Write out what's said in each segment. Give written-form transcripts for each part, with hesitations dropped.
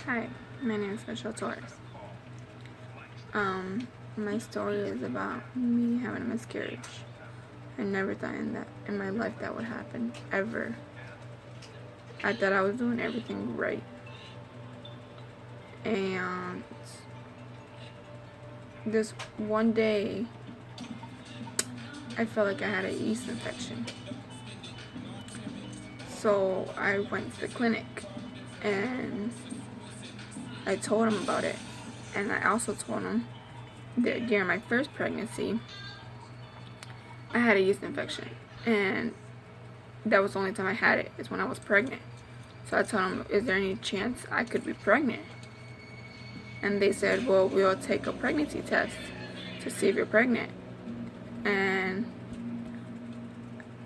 Hi, my name is Michelle Torres. My story is about me having a miscarriage. I never thought in my life that would happen, ever. I thought I was doing everything right. And this one day, I felt like I had a yeast infection. So I went to the clinic and I told him about it. And I also told him that during my first pregnancy, I had a yeast infection. And that was the only time I had it, is when I was pregnant. So I told him, is there any chance I could be pregnant? And they said, well, we'll take a pregnancy test to see if you're pregnant. And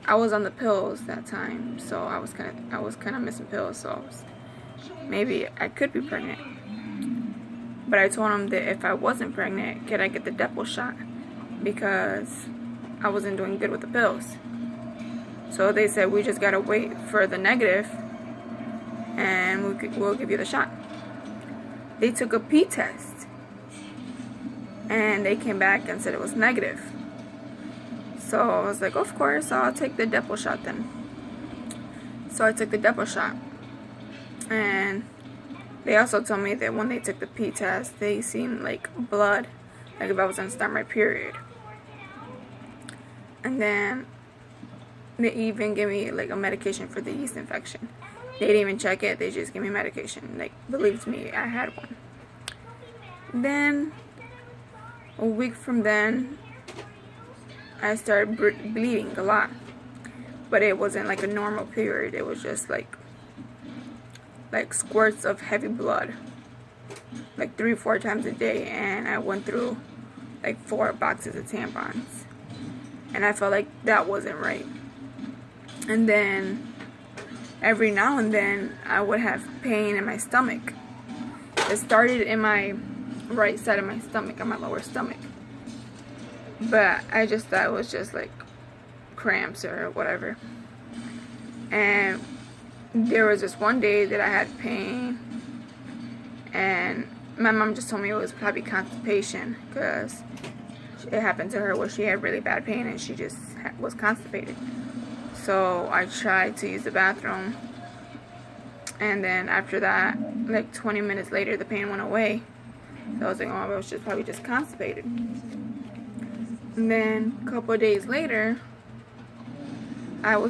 I was on the pills that time, so I was kind of missing pills, so maybe I could be pregnant. But I told him that if I wasn't pregnant, could I get the Depo shot, because I wasn't doing good with the pills. So they said, we just gotta wait for the negative and we'll give you the shot. They took a pee test and they came back and said it was negative. So I was like, of course, I'll take the Depo shot then. So I took the Depo shot. And they also told me that when they took the pee test, they seen like blood, like if I was gonna start my period. And then they even gave me like a medication for the yeast infection. They didn't even check it, they just gave me medication. Like, believed me, I had one. Then, a week from then, I started bleeding a lot. But it wasn't like a normal period, it was just like squirts of heavy blood. Like 3-4 times a day, and I went through like 4 boxes of tampons. And I felt like that wasn't right. And then every now and then I would have pain in my stomach. It started in my right side of my stomach, on my lower stomach. But I just thought it was just like cramps or whatever. And there was this one day that I had pain, and my mom just told me it was probably constipation, because it happened to her where she had really bad pain and she just was constipated. So I tried to use the bathroom, and then after that, like 20 minutes later, the pain went away. So I was like, oh, I was probably just constipated. And then a couple of days later, it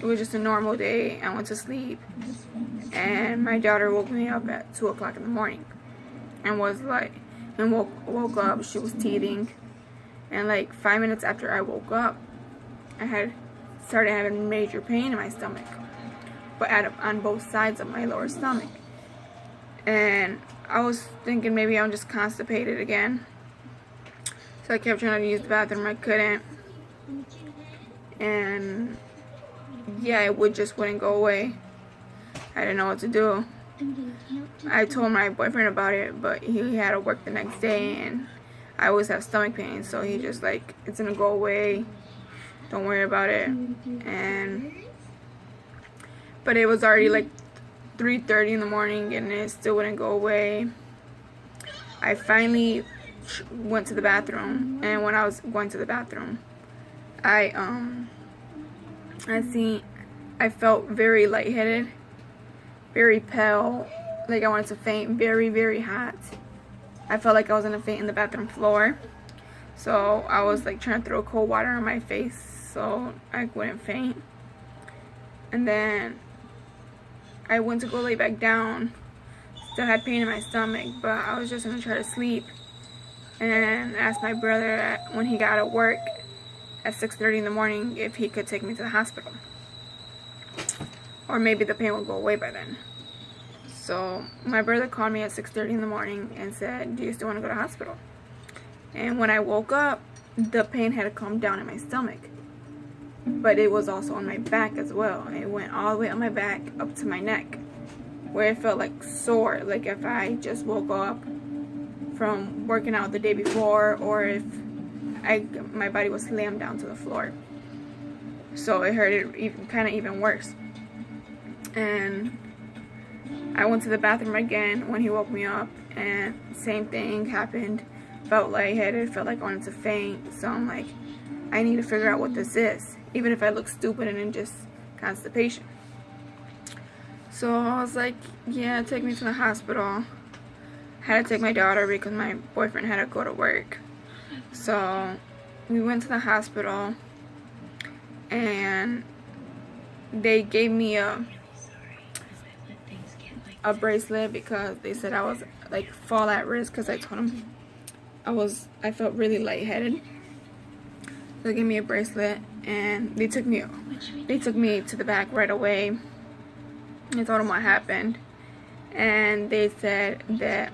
was just a normal day. I went to sleep, and my daughter woke me up at 2 o'clock in the morning, and woke up. She was teething, and like 5 minutes after I woke up, I had started having major pain in my stomach, but on both sides of my lower stomach. And I was thinking maybe I'm just constipated again. So I kept trying to use the bathroom, I couldn't. And yeah, it wouldn't go away. I didn't know what to do. I told my boyfriend about it, but he had to work the next day, and I always have stomach pain, so he just like, it's gonna go away, don't worry about it. But it was already like 3:30 in the morning, and it still wouldn't go away. I finally went to the bathroom, and when I was going to the bathroom, I felt very lightheaded, very pale, like I wanted to faint, very, very hot. I felt like I was gonna faint in the bathroom floor. So I was like trying to throw cold water on my face so I wouldn't faint. And then I went to go lay back down. Still had pain in my stomach, but I was just gonna try to sleep. And asked my brother when he got out of work at 6:30 in the morning if he could take me to the hospital. Or maybe the pain would go away by then. So my brother called me at 6:30 in the morning and said, do you still want to go to the hospital? And when I woke up, the pain had calmed down in my stomach. But it was also on my back as well. It went all the way on my back up to my neck, where it felt like sore, like if I just woke up from working out the day before, or if my body was slammed down to the floor. So it hurt it kind of even worse. And I went to the bathroom again when he woke me up, and same thing happened. Felt lightheaded, felt like I wanted to faint. So I'm like, I need to figure out what this is, even if I look stupid and then just constipation. So I was like, yeah, take me to the hospital. Had to take my daughter because my boyfriend had to go to work. So we went to the hospital, and they gave me a bracelet because they said I was like fall at risk, because I told them I felt really lightheaded. They gave me a bracelet, and they took me to the back right away. I told them what happened, and they said that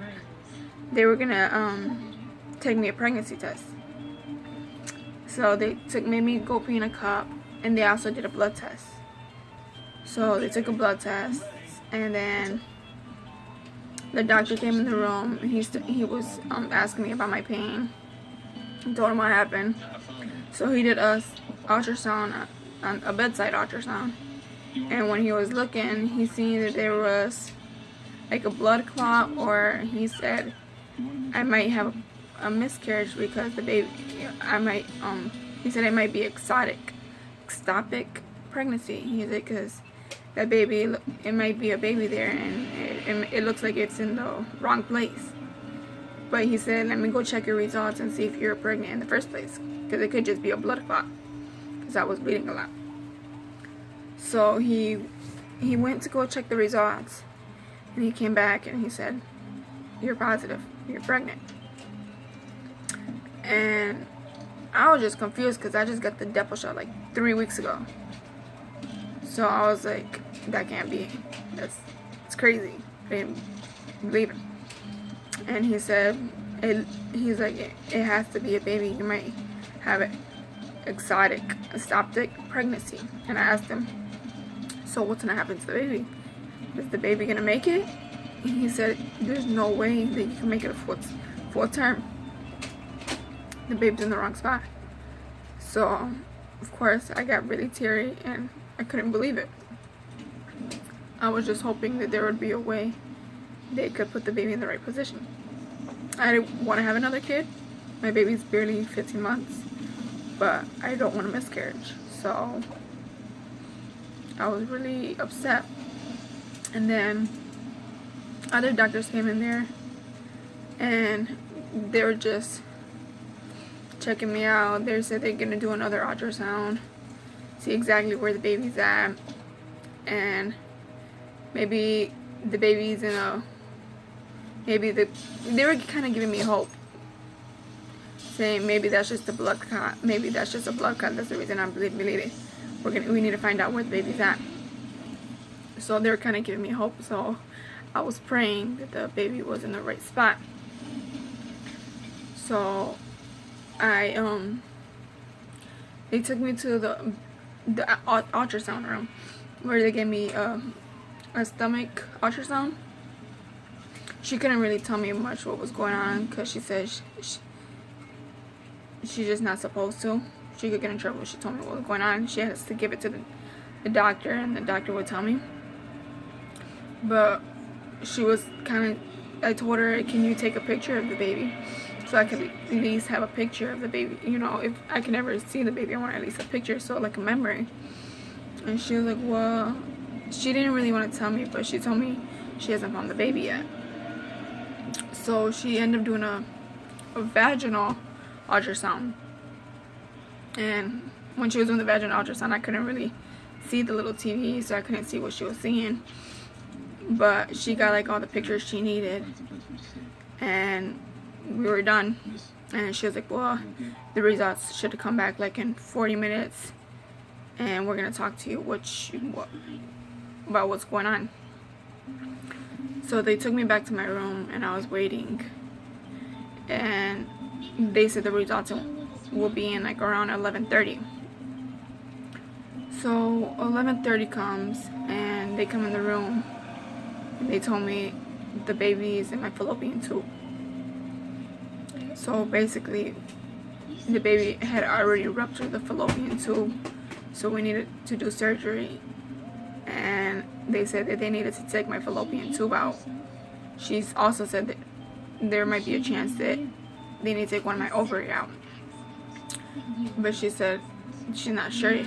they were gonna take me a pregnancy test. So they made me go pee in a cup, and they also did a blood test. So they took a blood test, and then the doctor came in the room, and he was asking me about my pain. I told him what happened. So he did a ultrasound, a bedside ultrasound, and when he was looking, he seen that there was like a blood clot, or he said I might have a miscarriage because the baby, he said it might be ectopic pregnancy. He said because that baby, it might be a baby there, and it looks like it's in the wrong place. But he said, let me go check your results and see if you're pregnant in the first place, because it could just be a blood clot, because I was bleeding a lot. So he went to go check the results, and he came back and he said, you're positive, you're pregnant. And I was just confused because I just got the Depo shot like 3 weeks ago. So I was like, that can't be. It's crazy. I didn't believe him. And he said, he's like, it has to be a baby. You might have an ectopic pregnancy. And I asked him, so what's gonna happen to the baby? Is the baby gonna make it? And he said, there's no way that you can make it a full term. The baby's in the wrong spot. So, of course, I got really teary and I couldn't believe it. I was just hoping that there would be a way they could put the baby in the right position. I didn't want to have another kid. My baby's barely 15 months, but I don't want a miscarriage. So I was really upset. And then other doctors came in there, and they were just checking me out. They said they're gonna do another ultrasound, see exactly where the baby's at, and maybe the baby's in a, they were kind of giving me hope, saying maybe that's just a blood clot, that's the reason I'm bleeding. We need to find out where the baby's at. So they were kind of giving me hope. So I was praying that the baby was in the right spot. So they took me to the ultrasound room where they gave me a stomach ultrasound. She couldn't really tell me much what was going on because she said she's just not supposed to. She could get in trouble if she told me what was going on. She has to give it to the doctor, and the doctor would tell me. But she was I told her, can you take a picture of the baby? So I could at least have a picture of the baby. You know, if I can never see the baby, I want at least a picture, so like a memory. And she was like, well, she didn't really want to tell me, but she told me she hasn't found the baby yet. So she ended up doing a vaginal ultrasound. And when she was doing the vaginal ultrasound, I couldn't really see the little TV, so I couldn't see what she was seeing. But she got like all the pictures she needed, and we were done. And she was like, well, the results should have come back like in 40 minutes, and we're gonna talk to you about what's going on. So they took me back to my room, and I was waiting, and they said the results will be in like around 11:30. So 11:30 comes, and they come in the room, and they told me the baby is in my fallopian tube. So basically, the baby had already ruptured the fallopian tube, so we needed to do surgery. And they said that they needed to take my fallopian tube out. She's also said that there might be a chance that they need to take one of my ovary out. But she said she's not sure.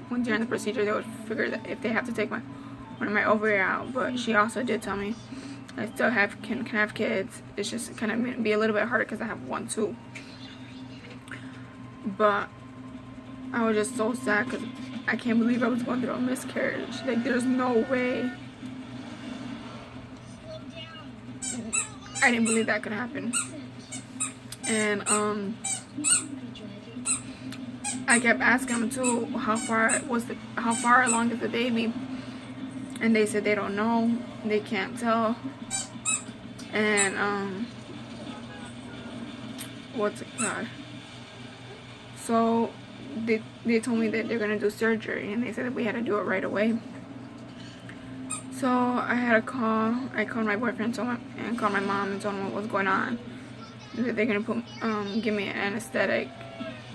When during the procedure, they would figure that if they have to take one of my ovary out. But she also did tell me I still can have kids. It's just gonna be a little bit harder because I have one too. But I was just so sad because I can't believe I was going through a miscarriage. Like, there's no way. I didn't believe that could happen. And I kept asking them too, how far along is the baby? And they said they don't know, they can't tell. And what's it called? So they told me that they're gonna do surgery, and they said that we had to do it right away. So I had a call. I called my boyfriend and called my mom and told them what was going on. That they're gonna give me an anesthetic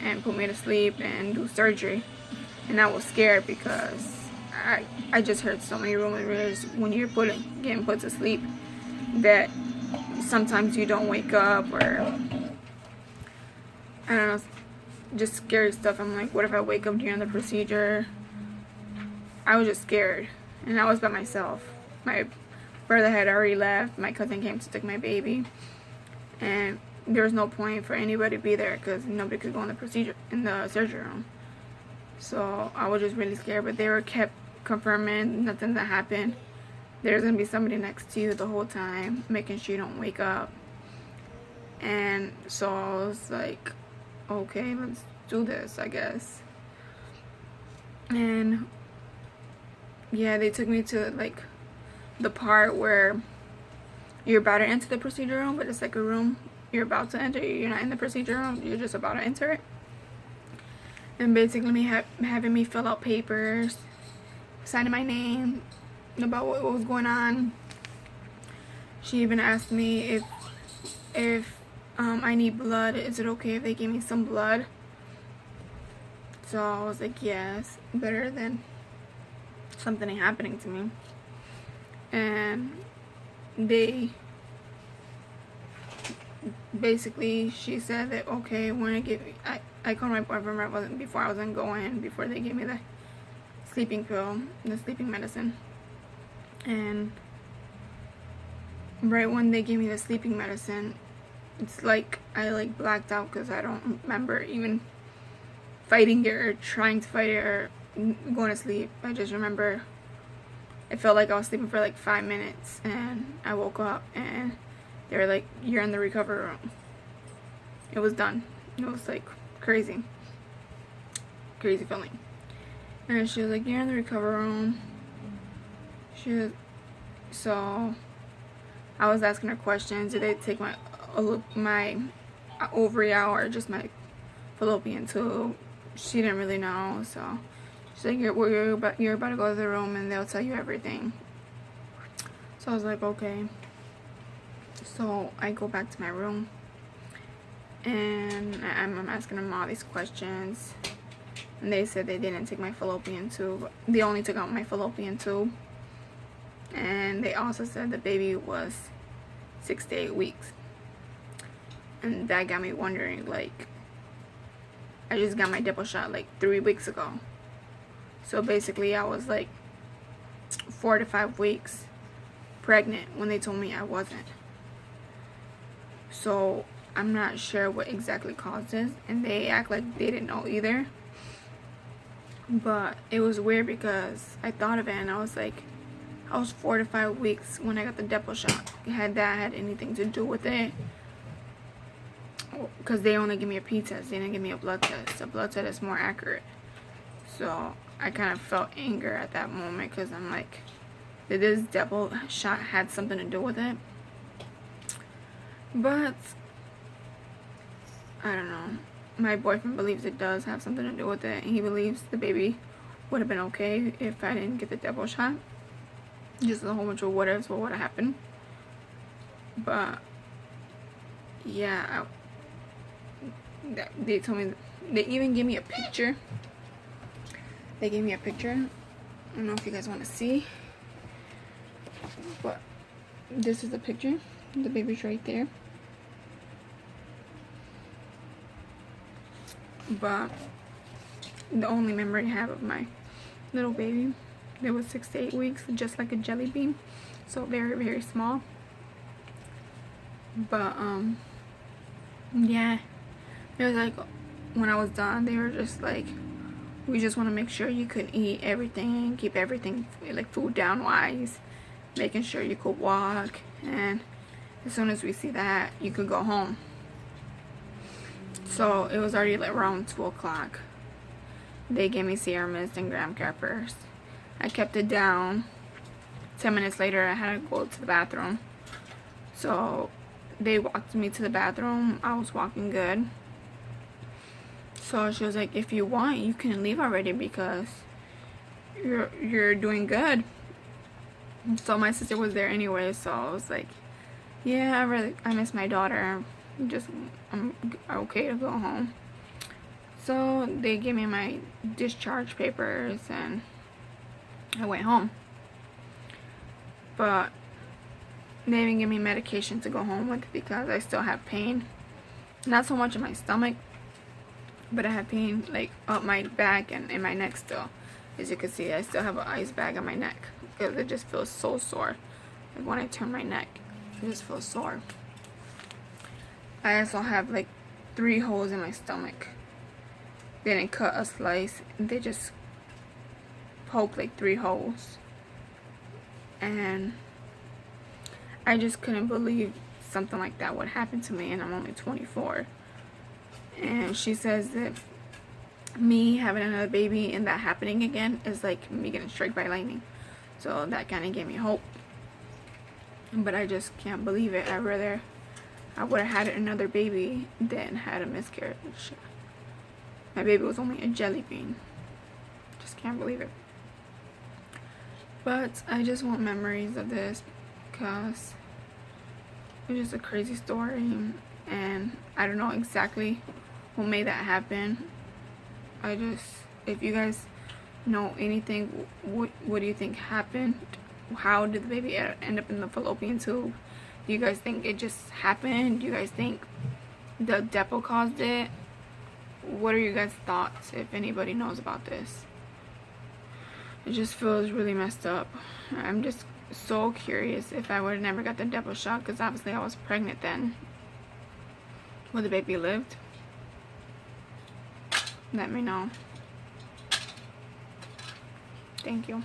and put me to sleep and do surgery. And I was scared because I just heard so many rumors when you're getting put to sleep that sometimes you don't wake up, or I don't know, just scary stuff. I'm like, what if I wake up during the procedure? I was just scared, and I was by myself. My brother had already left. My cousin came to take my baby, and there was no point for anybody to be there because nobody could go in the surgery room. So I was just really scared, but they kept confirming nothing that happened. There's gonna be somebody next to you the whole time, making sure you don't wake up. And so I was like, okay, let's do this, I guess. And yeah, they took me to like the part where you're about to enter the procedure room, but it's like a room you're about to enter. You're not in the procedure room, you're just about to enter it. And basically having me fill out papers, signing my name about what was going on. She even asked me if I need blood. Is it okay if they give me some blood? So I was like, yes, better than something happening to me. And they basically, she said that, okay, when I called my boyfriend before they gave me the sleeping pill, the sleeping medicine. And right when they gave me the sleeping medicine, it's like I like blacked out because I don't remember even fighting it or trying to fight it or going to sleep. I just remember it felt like I was sleeping for like 5 minutes, and I woke up and they were like, you're in the recovery room. It was done. It was like crazy feeling. And she was like, you're in the recovery room. So I was asking her questions. Did they take my ovary out or just my fallopian tube? She didn't really know. So she's like, you're about to go to the room and they'll tell you everything. So I was like, okay. So I go back to my room and I'm asking them all these questions. And they said they didn't take my fallopian tube. They only took out my fallopian tube. And they also said the baby was 6 to 8 weeks. And that got me wondering, like, I just got my dipple shot like 3 weeks ago. So basically I was like 4 to 5 weeks pregnant when they told me I wasn't. So I'm not sure what exactly caused this, and they act like they didn't know either. But it was weird because I thought of it and I was like, I was 4 to 5 weeks when I got the dipple shot. Had that had anything to do with it? Because they only give me a pee test, they didn't give me a blood test. A blood test is more accurate. So I kind of felt anger at that moment because I'm like, did this dipple shot had something to do with it? But I don't know. My boyfriend believes it does have something to do with it, and he believes the baby would have been okay if I didn't get the dipple shot. Just a whole bunch of what ifs, what would have happened. But yeah, they told me, they even gave me a picture. They gave me a picture. I don't know if you guys want to see. But this is the picture. The baby's right there. But the only memory I have of my little baby, it was 6 to 8 weeks, just like a jelly bean, so very, very small. But yeah, it was like when I was done, they were just like, we just want to make sure you could eat everything and keep everything like food down wise, making sure you could walk, and as soon as we see that, you could go home. So it was already like around 2 o'clock. They gave me Sierra Mist and graham crackers. I kept it down. 10 minutes later, I had to go to the bathroom. So they walked me to the bathroom. I was walking good. So she was like, if you want, you can leave already because you're doing good. So my sister was there anyway, so I was like, yeah, I miss my daughter. I'm okay to go home. So they gave me my discharge papers and I went home. But they didn't give me medication to go home with because I still have pain. Not so much in my stomach, but I have pain like up my back and in my neck still. As you can see, I still have an ice bag on my neck because it just feels so sore. Like when I turn my neck, it just feels sore. I also have like 3 holes in my stomach. They didn't cut a slice. They just poked like 3 holes. And I just couldn't believe something like that would happen to me, and I'm only 24. And she says that me having another baby and that happening again is like me getting struck by lightning. So that kind of gave me hope. But I just can't believe it. I would have had another baby than had a miscarriage. My baby was only a jelly bean. Just can't believe it. But I just want memories of this because it's just a crazy story, and I don't know exactly what made that happen. If you guys know anything, what do you think happened? How did the baby end up in the fallopian tube? Do you guys think it just happened? Do you guys think the depot caused it? What are your guys' thoughts if anybody knows about this? It just feels really messed up. I'm just so curious if I would have never got the depot shot, because obviously I was pregnant then. Would the baby lived? Let me know. Thank you.